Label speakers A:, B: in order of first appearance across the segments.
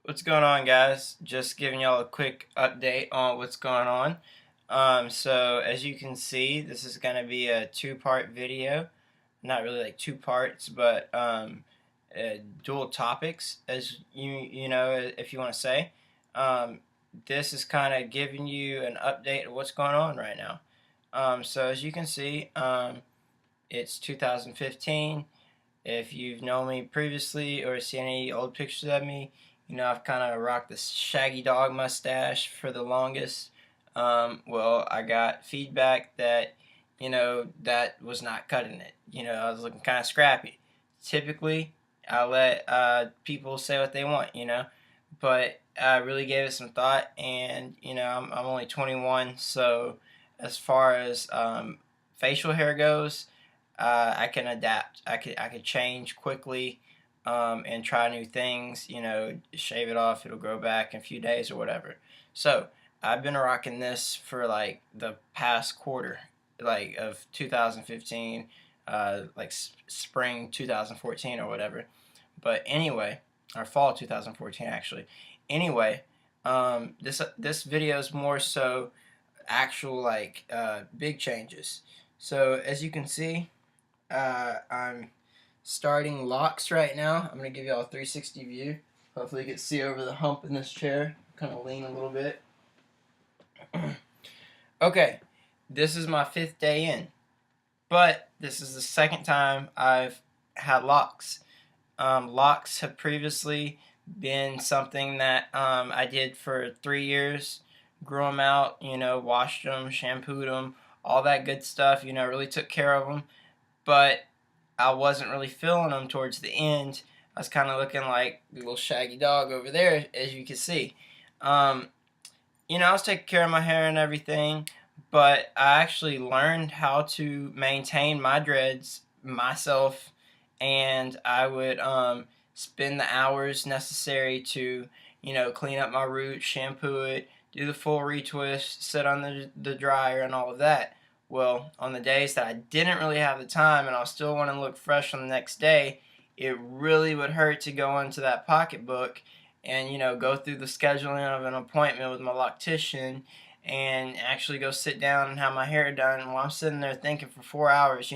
A: What's going on, guys? Just giving y'all a quick update on what's going on. So as you can see, this is going to be a two-part video. Not really like two parts, but dual topics, as you know, if you want to say. Um, this is kind of giving you an update of what's going on right now. So as you can see, it's 2015. If you've known me previously or seen any old pictures of me, I've kind of rocked this shaggy dog mustache for the longest. Well, I got feedback that, that was not cutting it. I was looking kind of scrappy. Typically, I let people say what they want, but I really gave it some thought, and, I'm only 21, so as far as facial hair goes, I can adapt. I could change quickly, and try new things. Shave it off; it'll grow back in a few days or whatever. So I've been rocking this for like the past quarter, like of 2015, like spring 2014 or whatever. But anyway, or fall 2014 actually. Anyway, this video is more so actual like big changes. So as you can see, I'm starting locks right now. I'm going to give y'all a 360 view. Hopefully you can see over the hump in this chair. Kind of lean a little bit. Okay, this is my 5th day in. But this is the second time I've had locks. Locks have previously been something that I did for 3 years. Grew them out, washed them, shampooed them, all that good stuff, really took care of them. But I wasn't really feeling them towards the end. I was kind of looking like the little shaggy dog over there, as you can see. Um, I was taking care of my hair and everything, but I actually learned how to maintain my dreads myself, and I would spend the hours necessary to, clean up my roots, shampoo it, do the full retwist, sit on the dryer, and all of that. Well, on the days that I didn't really have the time and I still want to look fresh on the next day, it really would hurt to go into that pocketbook and go through the scheduling of an appointment with my loctician and actually go sit down and have my hair done. And while I'm sitting there thinking for 4 hours,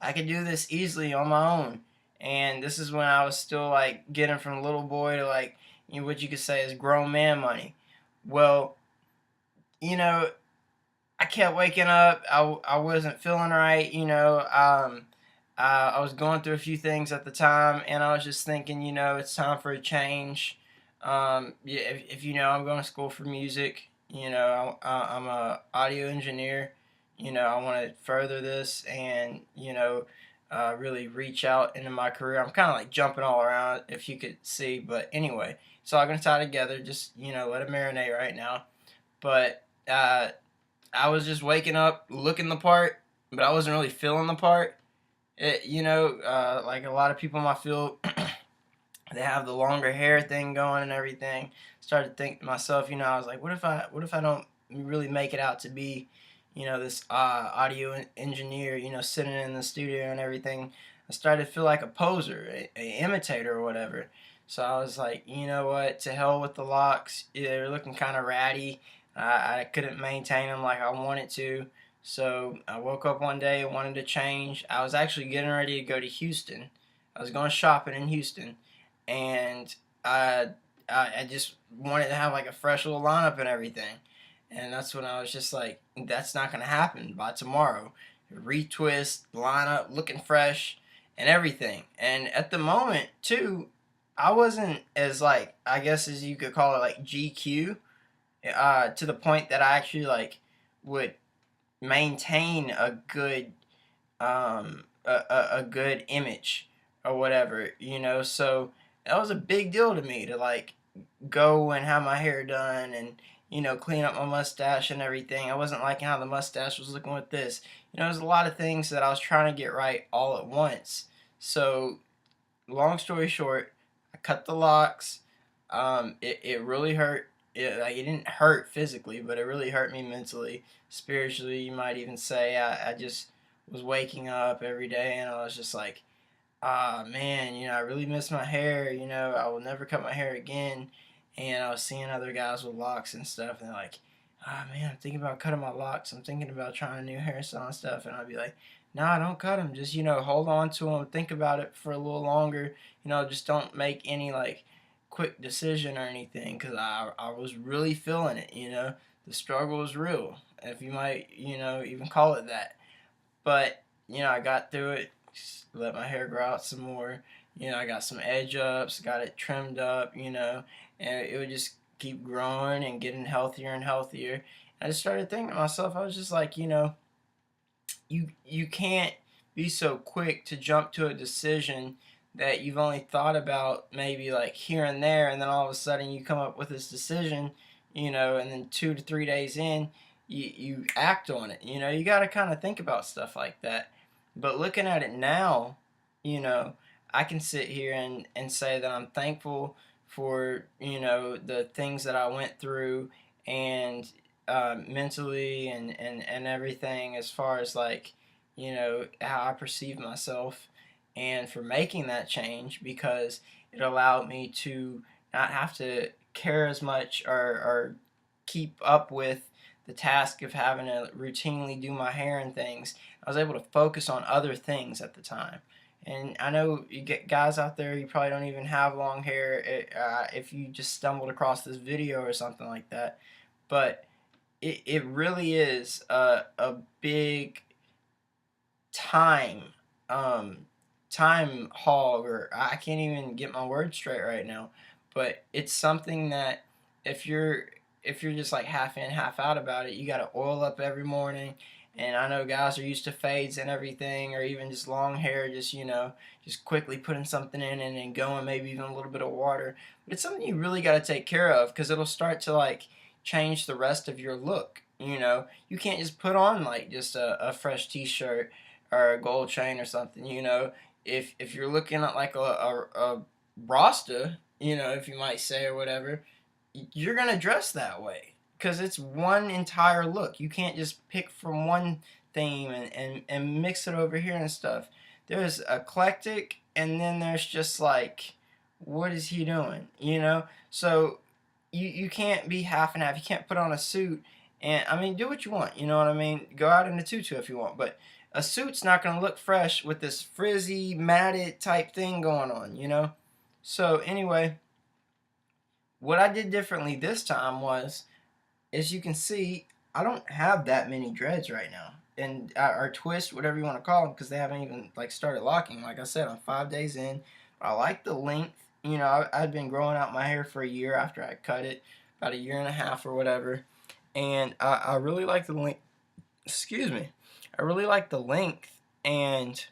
A: I could do this easily on my own. And this is when I was still like getting from little boy to like, what you could say is grown man money. Well, you know I kept waking up. I wasn't feeling right. I was going through a few things at the time, and I was just thinking, it's time for a change. Yeah, if I'm going to school for music. I'm a audio engineer. I want to further this and really reach out into my career. I'm kind of like jumping all around, if you could see. But anyway, it's all gonna tie together. Just let it marinate right now. But I was just waking up looking the part, but I wasn't really feeling the part. Like a lot of people in my field, they have the longer hair thing going and everything. Started thinking to myself, I was like, what if I don't really make it out to be, this audio engineer, sitting in the studio and everything. I started to feel like a poser, a imitator or whatever. So I was like, you know what, to hell with the locks. They're looking kind of ratty. I couldn't maintain them like I wanted to. So I woke up one day and wanted to change. I was actually getting ready to go to Houston. I was going shopping in Houston, and I just wanted to have like a fresh little lineup and everything. And that's when I was just like, that's not gonna happen by tomorrow. Retwist, lineup, looking fresh, and everything. And at the moment too, I wasn't as like, I guess as you could call it, like GQ, to the point that I actually like would maintain a good a good image or whatever, so that was a big deal to me to like go and have my hair done and clean up my mustache and everything. I wasn't liking how the mustache was looking with this. There's a lot of things that I was trying to get right all at once. So long story short, I cut the locks. It really hurt. It didn't hurt physically, but it really hurt me mentally, spiritually. You might even say I just was waking up every day and I was just like, ah man, I really miss my hair. I will never cut my hair again. and I was seeing other guys with locks and stuff, and they're like, "Ah, man, I'm thinking about cutting my locks. I'm thinking about trying a new hairstyle and stuff." And I'd be like, "Nah, don't cut them. Just hold on to them. Think about it for a little longer. Just don't make any like quick decision or anything, because I was really feeling it. The struggle was real, if you might even call it that. But I got through it. Let my hair grow out some more. I got some edge ups, got it trimmed up. And it would just keep growing and getting healthier and healthier. And I just started thinking to myself, I was just like, you can't be so quick to jump to a decision that you've only thought about maybe like here and there, and then all of a sudden you come up with this decision, and then 2 to 3 days in, you act on it. You got to kind of think about stuff like that. But looking at it now, I can sit here and say that I'm thankful for the things that I went through, and mentally and everything, as far as like how I perceive myself, and for making that change, because it allowed me to not have to care as much, or keep up with the task of having to routinely do my hair and things. I was able to focus on other things at the time. And I know you get guys out there, you probably don't even have long hair, if you just stumbled across this video or something like that. But it really is a big time um, time hog, or I can't even get my words straight right now. But it's something that if you're just like half in half out about it, you got to oil up every morning. And I know guys are used to fades and everything, or even just long hair, just just quickly putting something in and then going, maybe even a little bit of water. But it's something you really got to take care of, because it'll start to like change the rest of your look. You can't just put on like just a fresh t-shirt or a gold chain or something. If you're looking at like a Rasta, if you might say, or whatever, you're gonna dress that way, because it's one entire look. You can't just pick from one theme and mix it over here and stuff. There's eclectic, and then there's just like, what is he doing? So you can't be half and half. You can't put on a suit and, I mean, do what you want. You know what I mean? Go out in a tutu if you want, but a suit's not going to look fresh with this frizzy, matted type thing going on. So anyway, what I did differently this time was, as you can see, I don't have that many dreads right now, and or twist, whatever you want to call them, because they haven't even like started locking. Like I said, I'm 5 days in. I like the length. I'd been growing out my hair for a year after I cut it, about a year and a half or whatever, and I really like the length. Excuse me. I really like the length, and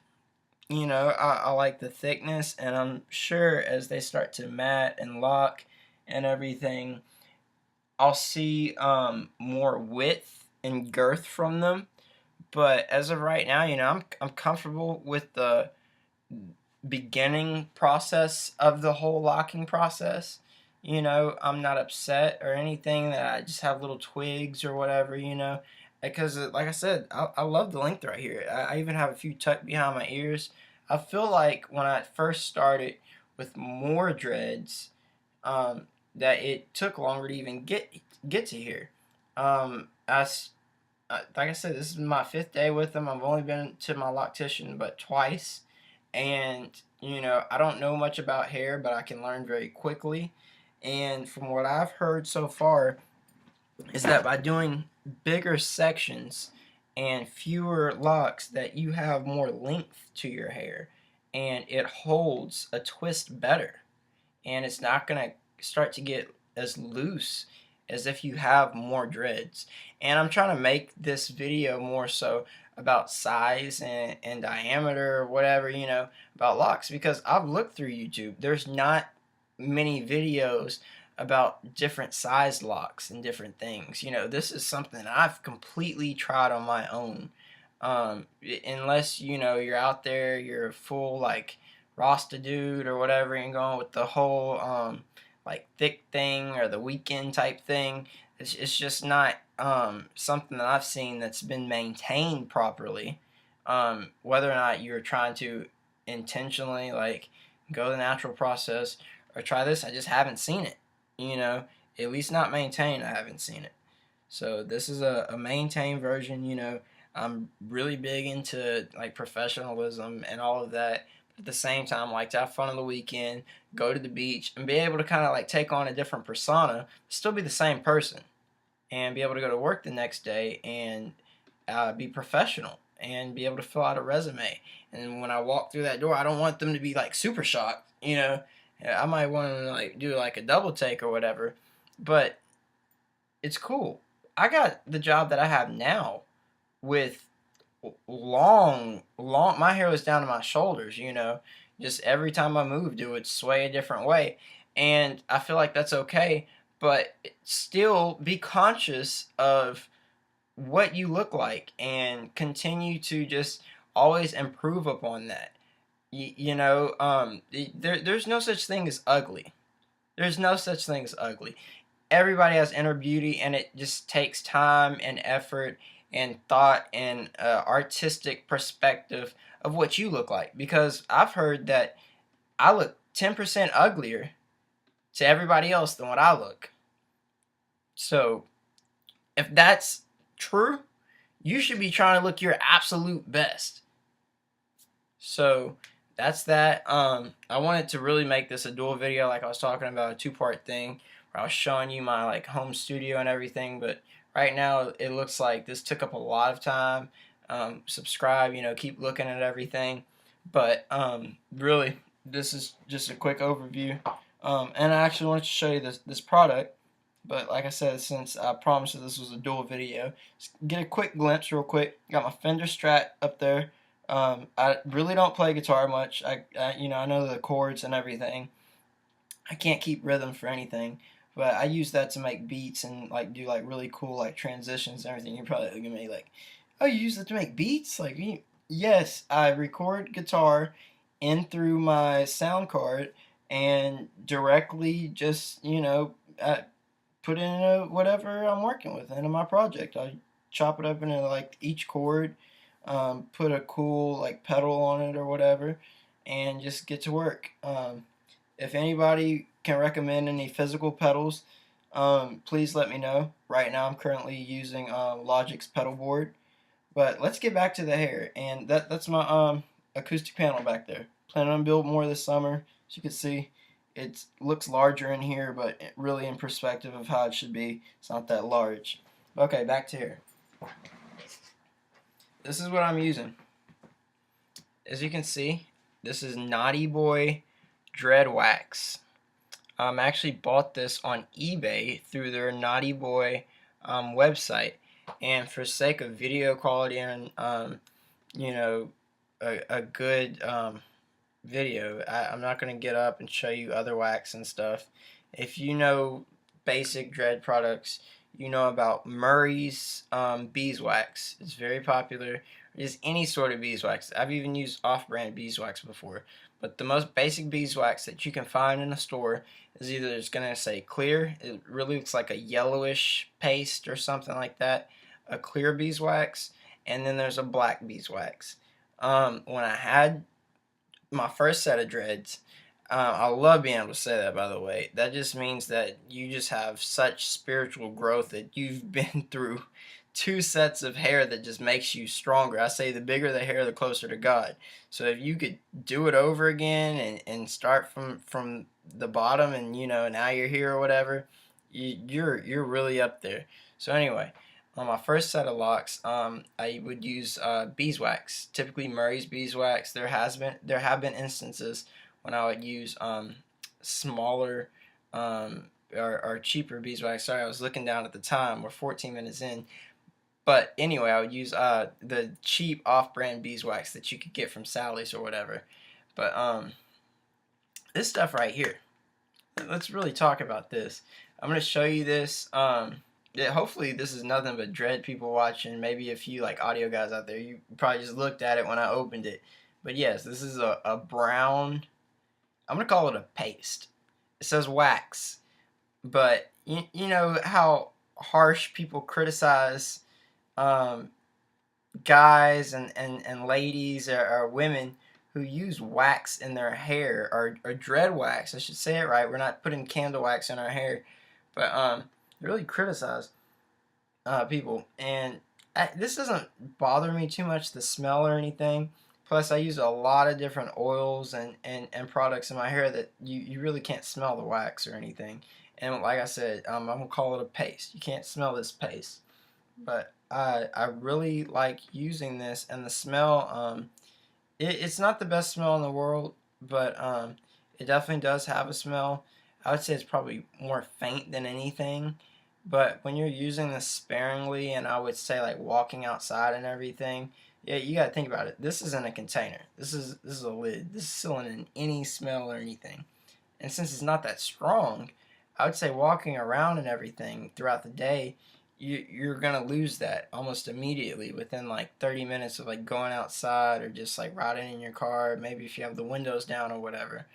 A: I like the thickness, and I'm sure as they start to mat and lock and everything, I'll see more width and girth from them. But as of right now, I'm comfortable with the beginning process of the whole locking process. I'm not upset or anything that I just have little twigs or whatever. Because like I said, I love the length right here. I even have a few tucked behind my ears. I feel like when I first started with more dreads, that it took longer to even get to here. Like I said, this is my 5th day with them. I've only been to my loctician but twice, and I don't know much about hair, but I can learn very quickly. And from what I've heard so far, is that by doing bigger sections and fewer locks, that you have more length to your hair, and it holds a twist better, and it's not going to start to get as loose as if you have more dreads. And I'm trying to make this video more so about size and diameter, or whatever, about locks, because I've looked through YouTube. There's not many videos about different size locks and different things. This is something I've completely tried on my own. Unless you're out there, you're a full like Rasta dude or whatever, and going with the whole like thick thing or the weekend type thing. It's just not something that I've seen that's been maintained properly. Whether or not you're trying to intentionally like go the natural process or try this, I just haven't seen it. you know, at least not maintained. I haven't seen it. So this is a maintained version. You know, I'm really big into like professionalism and all of that. But at the same time, like to have fun on the weekend, go to the beach, and be able to kind of like take on a different persona, still be the same person, and be able to go to work the next day and be professional and be able to fill out a resume. And when I walk through that door, I don't want them to be like super shocked. You know, I might want to like do like a double take or whatever, but it's cool. I got the job that I have now with long. My hair was down to my shoulders. You know, just every time I moved, it would sway a different way, and I feel like that's okay. But still, be conscious of what you look like and continue to just always improve upon that. You know, there's no such thing as ugly. There's no such thing as ugly. Everybody has inner beauty, and it just takes time and effort and thought and artistic perspective of what you look like. Because I've heard that I look 10% uglier to everybody else than what I look. So if that's true, you should be trying to look your absolute best. So that's that. I wanted to really make this a dual video, like I was talking about, a two-part thing where I was showing you my like home studio and everything. But right now it looks like this took up a lot of time. Subscribe, you know, keep looking at everything. But really, this is just a quick overview. And I actually wanted to show you this product. But like I said, since I promised that this was a dual video, just get a quick glimpse real quick. Got my Fender Strat up there. I really don't play guitar much. You know, I know the chords and everything. I can't keep rhythm for anything, but I use that to make beats and like do like really cool like transitions and everything. You're probably looking at me like, oh, you use that to make beats? Like, yes, I record guitar in through my sound card and directly just, you know, put in whatever I'm working with into my project. I chop it up into like each chord, put a cool like pedal on it or whatever, and just get to work. If anybody can recommend any physical pedals, please let me know. Right now I'm currently using Logic's pedal board. But let's get back to the hair, and that's my acoustic panel back there. Planning on building more this summer. As you can see, it looks larger in here, but really in perspective of how it should be, it's not that large. Okay, back to here. This is what I'm using. As you can see, this is Naughty Boy Dread Wax. I actually bought this on eBay through their Naughty Boy website, and for sake of video quality and you know, a good video, I'm not going to get up and show you other wax and stuff. If you know basic dread products, you know about Murray's beeswax. It's very popular. Just any sort of beeswax. I've even used off-brand beeswax before. But the most basic beeswax that you can find in a store is either it's going to say clear. It really looks like a yellowish paste or something like that. A clear beeswax. And then there's a black beeswax. When I had my first set of dreads, I love being able to say that, by the way. That just means that you just have such spiritual growth that you've been through 2 sets of hair that just makes you stronger. I say the bigger the hair, the closer to God. So if you could do it over again and start from the bottom, and you know, now you're here or whatever, you're really up there. So anyway, on my first set of locks, I would use beeswax, typically Murray's beeswax. There have been instances when I would use smaller or cheaper beeswax. Sorry, I was looking down at the time. We're 14 minutes in. But anyway, I would use the cheap off-brand beeswax that you could get from Sally's or whatever. But this stuff right here, let's really talk about this. I'm going to show you this. Yeah, hopefully this is nothing but dread people watching, maybe a few like audio guys out there. You probably just looked at it when I opened it. But yes, this is a brown, I'm going to call it a paste. It says wax. But you know how harsh people criticize guys and ladies or women who use wax in their hair, or dread wax, I should say it right. We're not putting candle wax in our hair, but they really criticize people. And this doesn't bother me too much, the smell or anything. Plus, I use a lot of different oils and products in my hair that you really can't smell the wax or anything. And like I said, I'm going to call it a paste. You can't smell this paste. But I really like using this, and the smell, it's not the best smell in the world, but it definitely does have a smell. I would say it's probably more faint than anything. But when you're using this sparingly, and I would say like walking outside and everything, yeah, you gotta think about it. This isn't a container. This is a lid. This is sealing in any smell or anything. And since it's not that strong, I would say walking around and everything throughout the day, you're gonna lose that almost immediately within like 30 minutes of like going outside or just like riding in your car. Maybe if you have the windows down or whatever.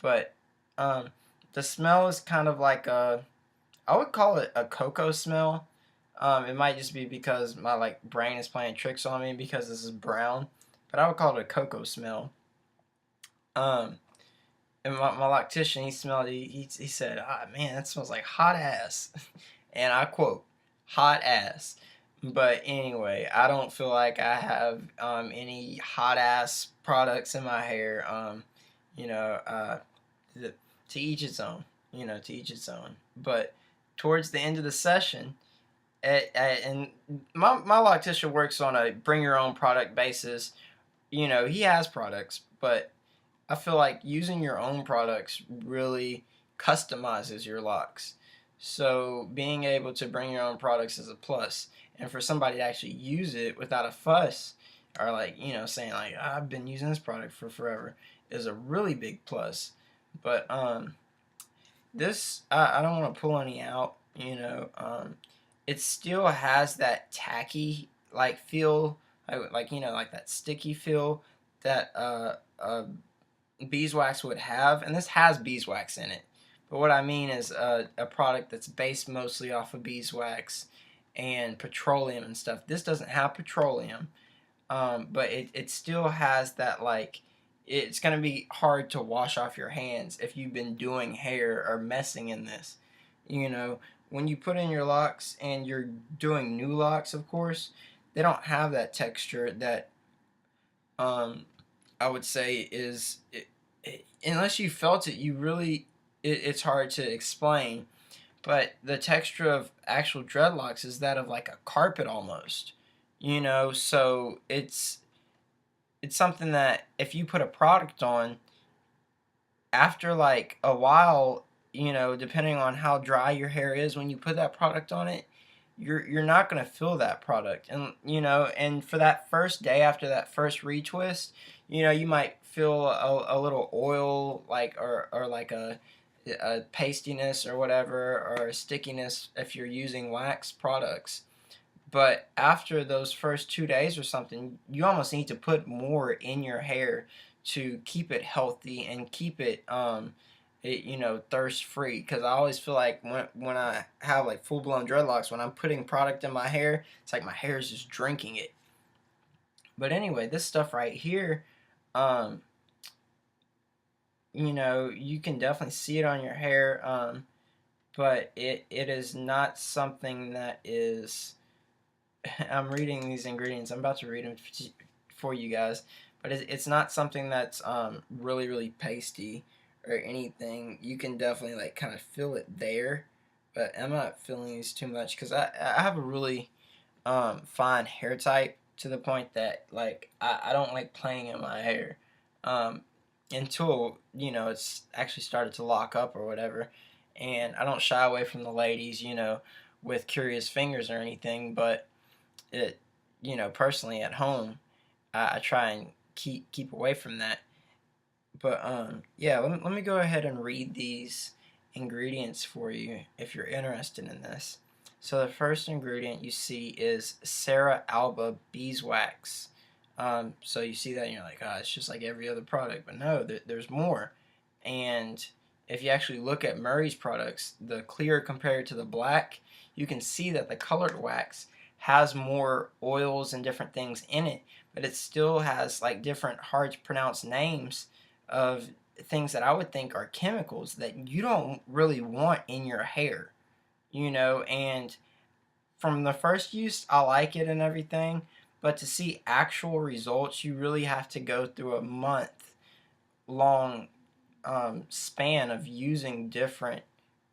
A: But the smell is kind of like I would call it a cocoa smell. It might just be because my like brain is playing tricks on me because this is brown, but I would call it a cocoa smell. Um, and my loctician, he smelled it. He said, "Ah, man, that smells like hot ass," and I quote, "hot ass." But anyway, I don't feel like I have any hot ass products in my hair. You know, to each its own. To each its own. But towards the end of the session, and my loctician works on a bring your own product basis. He has products, but I feel like using your own products really customizes your locks. So being able to bring your own products is a plus. And for somebody to actually use it without a fuss, or like, saying like, I've been using this product for forever, is a really big plus. But this, I don't want to pull any out, it still has that tacky like feel, like that sticky feel that beeswax would have, and this has beeswax in it. But what I mean is a product that's based mostly off of beeswax and petroleum and stuff. This doesn't have petroleum, but it still has that like. It's going to be hard to wash off your hands if you've been doing hair or messing in this. When you put in your locks and you're doing new locks, of course, they don't have that texture that I would say is, unless you felt it, it's hard to explain. But the texture of actual dreadlocks is that of like a carpet almost. So it's something that if you put a product on, after like a while, depending on how dry your hair is when you put that product on it, you're not going to feel that product. And for that first day after that first retwist, you might feel a little oil, like, or like a pastiness or whatever, or a stickiness if you're using wax products. But after those first 2 days or something, you almost need to put more in your hair to keep it healthy and keep it thirst free. Because I always feel like when I have like full blown dreadlocks, when I'm putting product in my hair, it's like my hair is just drinking it. But anyway, this stuff right here, you can definitely see it on your hair, but it is not something that is. I'm reading these ingredients. I'm about to read them for you guys, but it's not something that's really really pasty or anything. You can definitely like kind of feel it there, but I'm not feeling these too much because I have a really fine hair type, to the point that like I don't like playing in my hair until it's actually started to lock up or whatever, and I don't shy away from the ladies with curious fingers or anything, but it personally at home I try and keep away from that. But yeah, let me go ahead and read these ingredients for you if you're interested in this. So the first ingredient you see is Sarah Alba beeswax. So you see that and you're like, oh, it's just like every other product, but no, there's more. And if you actually look at Murray's products, the clear compared to the black, you can see that the colored wax has more oils and different things in it, but it still has like different hard to pronounce names of things that I would think are chemicals that you don't really want in your hair, you know. And from the first use, I like it and everything, but to see actual results, you really have to go through a month long span of using different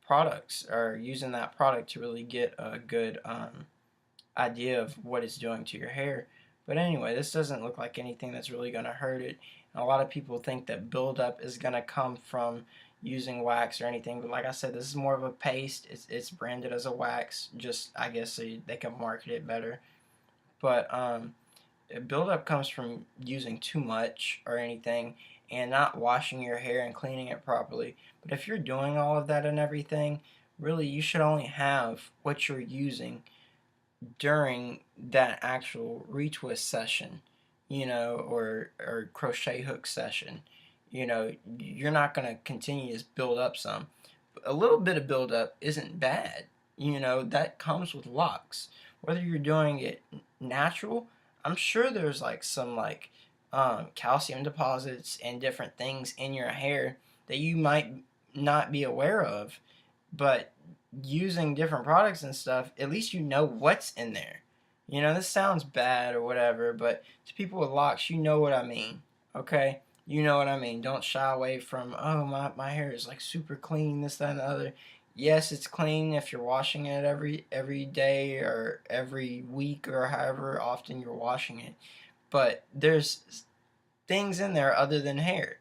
A: products, or using that product to really get a good idea of what it's doing to your hair. But anyway, this doesn't look like anything that's really going to hurt it. And a lot of people think that buildup is going to come from using wax or anything, but like I said, this is more of a paste. It's branded as a wax, just I guess so they can market it better. But buildup comes from using too much or anything, and not washing your hair and cleaning it properly. But if you're doing all of that and everything, really you should only have what you're using during that actual retwist session, you know, or crochet hook session. You know, you're not going to continue to build up some. A little bit of buildup isn't bad. You know, that comes with locks. Whether you're doing it natural, I'm sure there's like some like calcium deposits and different things in your hair that you might not be aware of, but using different products and stuff, at least you know what's in there. You know, this sounds bad or whatever, but to people with locks, you know what I mean, okay? You know what I mean. Don't shy away from, oh, my hair is like super clean, this, that, and the other. Yes, it's clean if you're washing it every day or every week or however often you're washing it. But there's things in there other than hair.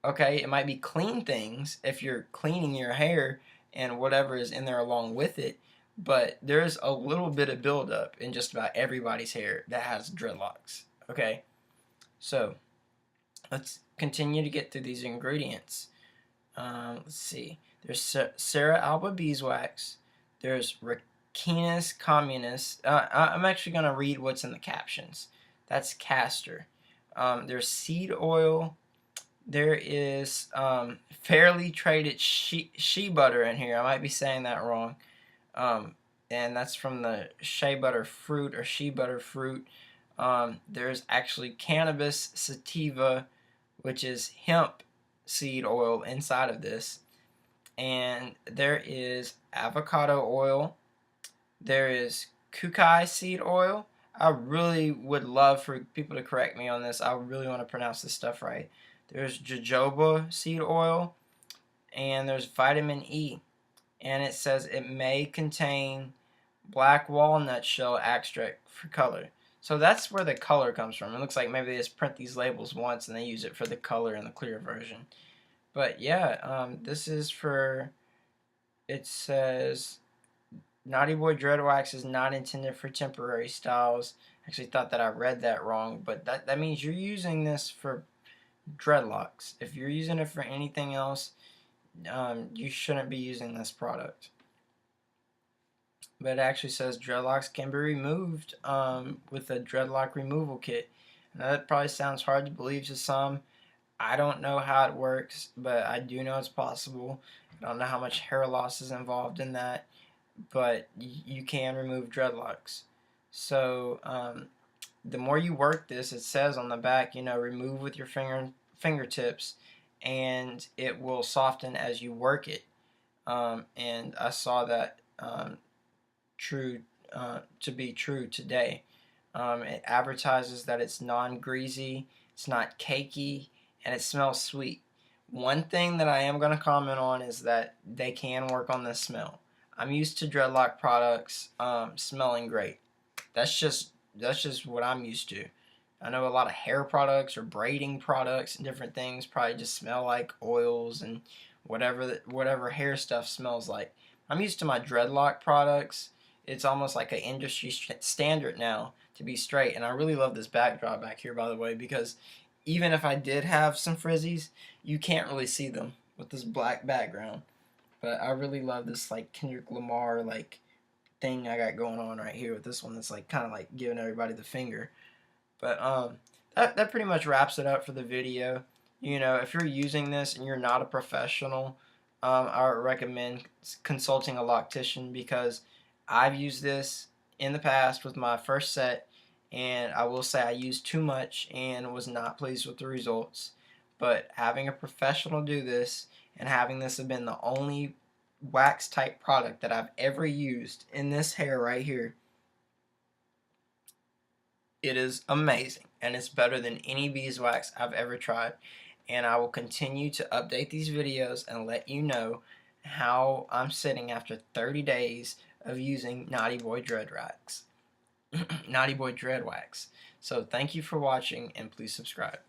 A: Okay, it might be clean things if you're cleaning your hair and whatever is in there along with it, but there's a little bit of buildup in just about everybody's hair that has dreadlocks. Okay, so let's continue to get through these ingredients. Let's see. There's Sarah Alba beeswax. There's Ricinus communis. I'm actually going to read what's in the captions. That's castor. There's seed oil. There is fairly traded shea butter in here. I might be saying that wrong. And that's from the shea butter fruit or shea butter fruit. There's actually cannabis sativa, which is hemp seed oil inside of this. And there is avocado oil. There is kukai seed oil. I really would love for people to correct me on this. I really want to pronounce this stuff right. There's jojoba seed oil, and there's vitamin E. And it says it may contain black walnut shell extract for color. So that's where the color comes from. It looks like maybe they just print these labels once and they use it for the color in the clear version. But yeah, this is for, it says, Naughty Boy Dread Wax is not intended for temporary styles. Actually thought that I read that wrong, but that means you're using this for dreadlocks. If you're using it for anything else, you shouldn't be using this product. But it actually says dreadlocks can be removed with a dreadlock removal kit. Now that probably sounds hard to believe to some. I don't know how it works, but I do know it's possible. I don't know how much hair loss is involved in that, but you can remove dreadlocks. So the more you work this, it says on the back, you know, remove with your fingertips, and it will soften as you work it. And I saw that to be true today. It advertises that it's non-greasy, it's not cakey, and it smells sweet. One thing that I am going to comment on is that they can work on the smell. I'm used to dreadlock products smelling great. That's just what I'm used to. I know a lot of hair products or braiding products and different things probably just smell like oils and whatever hair stuff smells like. I'm used to my dreadlock products. It's almost like an industry standard now to be straight. And I really love this backdrop back here, by the way, because even if I did have some frizzies, you can't really see them with this black background. But I really love this like Kendrick Lamar like thing I got going on right here with this one that's like kind of like giving everybody the finger. But that pretty much wraps it up for the video. You know, if you're using this and you're not a professional, I would recommend consulting a loctician, because I've used this in the past with my first set, and I will say I used too much and was not pleased with the results. But having a professional do this, and having this have been the only wax type product that I've ever used in this hair right here, it is amazing, and it's better than any beeswax I've ever tried. And I will continue to update these videos and let you know how I'm sitting after 30 days of using Naughty Boy Dread Wax. Naughty Boy Dread Wax. So thank you for watching, and please subscribe.